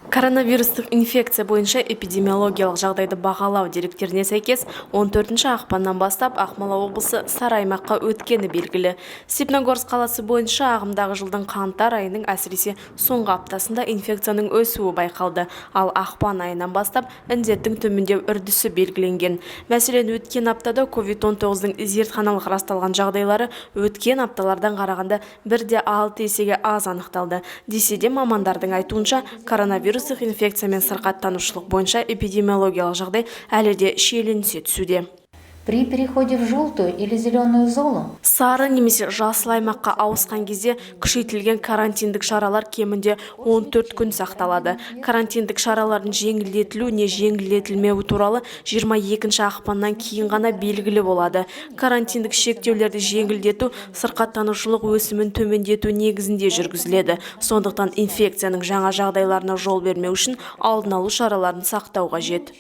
Коронавирустық инфекция бойынша эпидемиологиялық жағдайды бағалау деректеріне сәйкес 14 ақпаннан бастап Ақмола облысы сары аймаққа өткені белгілі. Степногорск қаласы бойынша ағымдағы жылдың қаңтар айының әсіресе соңғы аптасында инфекцияның өсуі байқалды, ал ақпан айынан бастап індеттің төмендеу үрдісі белгіленген. Мәселен, өткен аптада COVID-19-дің зертханалық расталған жағдайлары өткен апталардан қарағанда 1,6 есеге аз анықталды. Десе де мамандардың айтуынша, коронавирустық инфекциямен сырқаттанушылық бойынша эпидемиологиялық жағдай әлі де шиеленісе түсуде. При переходе в желтую или зеленую зону сары немесе жасыл аймаққа ауысқан кезде күшейтілген карантиндік шаралар кемінде 14 күн сақталады. Карантиндік шаралардың жеңілдетілу не жеңілдетілмеуі туралы 22 ақпаннан кейін ғана белгілі болады. Карантиндік шектеулерді жеңілдету сырқаттанушылық өсімін төмендету негізінде жүргізіледі. Сондықтан инфекцияның жаңа жағдайларына жол бермеу үшін алдын алу шараларын сақтау қажет.